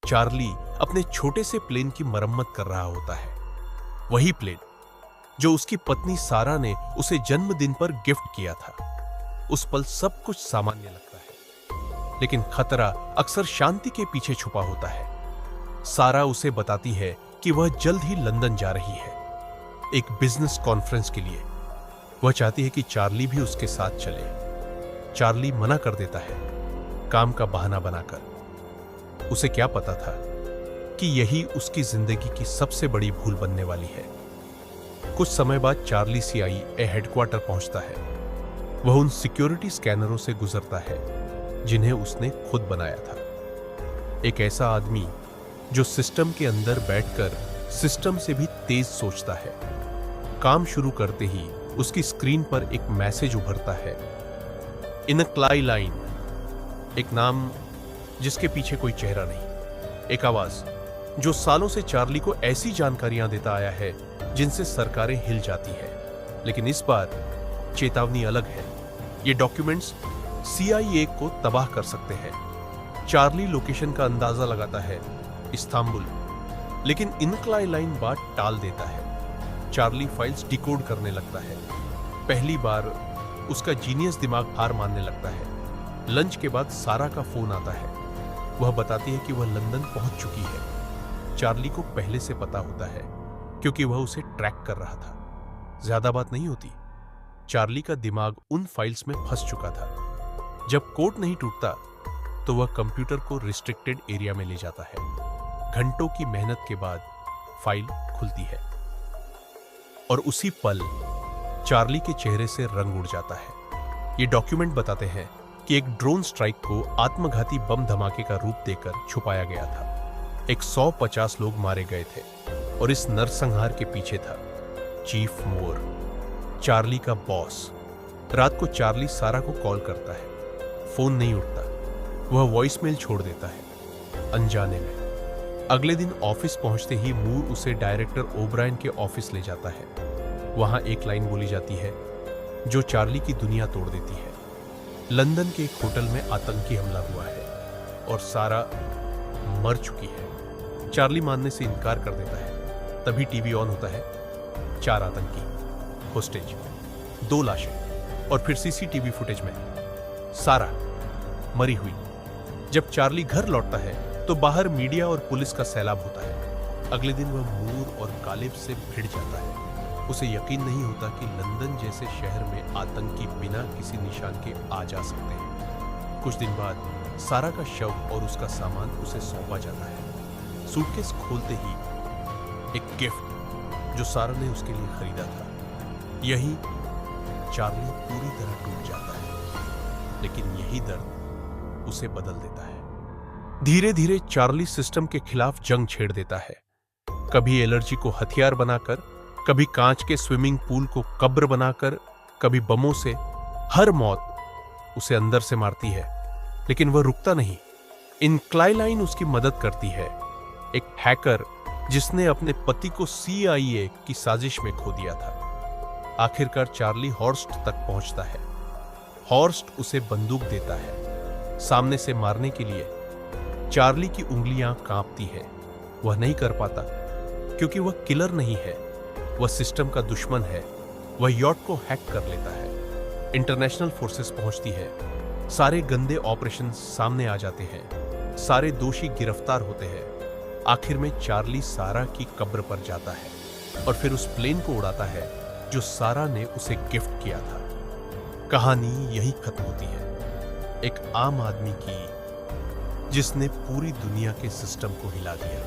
Charlie अपने छोटे से प्लेन की मरम्मत कर रहा होता है। वही प्लेन जो उसकी पत्नी सारा ने उसे जन्मदिन पर गिफ्ट किया था। उस पल सब कुछ सामान्य लगता है, लेकिन खतरा अक्सर शांति के पीछे छुपा होता है। सारा उसे बताती है कि वह जल्द ही लंदन जा रही है, एक बिजनेस कॉन्फ्रेंस के लिए। वह चाहती है कि चार्ली भी उसके साथ चले। चार्ली मना कर देता है, काम का बहाना बनाकर। उसे क्या पता था कि यही उसकी जिंदगी की सबसे बड़ी भूल बनने वाली है। कुछ समय बाद चार्ली CIA हेडक्वार्टर पहुंचता है। वह उन सिक्योरिटी स्कैनरों से गुजरता है जिन्हें उसने खुद बनाया था। एक ऐसा आदमी जो सिस्टम के अंदर बैठकर सिस्टम से भी तेज सोचता है। काम शुरू करते ही उसकी स्क्रीन पर एक मैसेज उभरता है, इन अ क्लाई लाइन। एक नाम जिसके पीछे कोई चेहरा नहीं। एक आवाज जो सालों से चार्ली को ऐसी जानकारियां देता आया है जिनसे सरकारें हिल जाती है। लेकिन इस बार चेतावनी अलग है। ये डॉक्यूमेंट्स CIA को तबाह कर सकते हैं। चार्ली लोकेशन का अंदाजा लगाता है, इस्तांबुल, लेकिन इनक्लाई लाइन बात टाल देता है। चार्ली फाइल्स डिकोड करने लगता है। पहली बार उसका जीनियस दिमाग हार मानने लगता है। लंच के बाद सारा का फोन आता है। वह बताती है कि वह लंदन पहुंच चुकी है। चार्ली को पहले से पता होता है क्योंकि वह उसे ट्रैक कर रहा था। ज्यादा बात नहीं होती, चार्ली का दिमाग उन फाइल्स में फंस चुका था। जब कोड नहीं टूटता तो वह कंप्यूटर को रिस्ट्रिक्टेड एरिया में ले जाता है। घंटों की मेहनत के बाद फाइल खुलती है और उसी पल चार्ली के चेहरे से रंग उड़ जाता है। ये डॉक्यूमेंट बताते हैं कि एक ड्रोन स्ट्राइक को आत्मघाती बम धमाके का रूप देकर छुपाया गया था। 150 लोग मारे गए थे और इस नरसंहार के पीछे था चीफ मोर, चार्ली का बॉस। रात को चार्ली सारा को कॉल करता है। फोन नहीं उठता। वह वॉइसमेल छोड़ देता है, अनजाने में। अगले दिन ऑफिस पहुंचते ही मूर उसे डायरेक्टर ओब्रायन के ऑफिस ले जाता है। वहां एक लाइन बोली जाती है जो चार्ली की दुनिया तोड़ देती है। लंदन के एक होटल में आतंकी हमला हुआ है और सारा मर चुकी है। चार्ली मानने से इनकार कर देता है। तभी टीवी ऑन होता है। 4 आतंकी, होस्टेज, 2 लाशें और फिर CCTV फुटेज में सारा मरी हुई। जब चार्ली घर लौटता है तो बाहर मीडिया और पुलिस का सैलाब होता है। अगले दिन वह मूर और कालिब से भिड़ जाता है। उसे यकीन नहीं होता कि लंदन जैसे शहर में आतंकी बिना किसी निशान के आ जा सकते हैं। कुछ दिन बाद सारा का शव और उसका सामान उसे सौंपा जाता है। सूटकेस खोलते ही एक गिफ्ट जो सारा ने उसके लिए खरीदा था। यही चार्ली पूरी तरह टूट जाता है, लेकिन यही दर्द उसे बदल देता है। धीरे धीरे चार्ली सिस्टम के खिलाफ जंग छेड़ देता है। कभी एलर्जी को हथियार बनाकर, कभी कांच के स्विमिंग पूल को कब्र बनाकर, कभी बमों से। हर मौत उसे अंदर से मारती है, लेकिन वह रुकता नहीं। इनक्लाई लाइन उसकी मदद करती है, एक हैकर जिसने अपने पति को CIA की साजिश में खो दिया था। आखिरकार चार्ली हॉर्स्ट तक पहुंचता है। हॉर्स्ट उसे बंदूक देता है सामने से मारने के लिए। चार्ली की उंगलियां कांपती हैं। वह नहीं कर पाता क्योंकि वह किलर नहीं है, वह सिस्टम का दुश्मन है। वह यॉट को हैक कर लेता है। इंटरनेशनल फोर्सेस पहुंचती है। सारे गंदे ऑपरेशन सामने आ जाते हैं। सारे दोषी गिरफ्तार होते हैं। आखिर में चार्ली सारा की कब्र पर जाता है और फिर उस प्लेन को उड़ाता है जो सारा ने उसे गिफ्ट किया था। कहानी यही खत्म होती है, एक आम आदमी की जिसने पूरी दुनिया के सिस्टम को हिला दिया।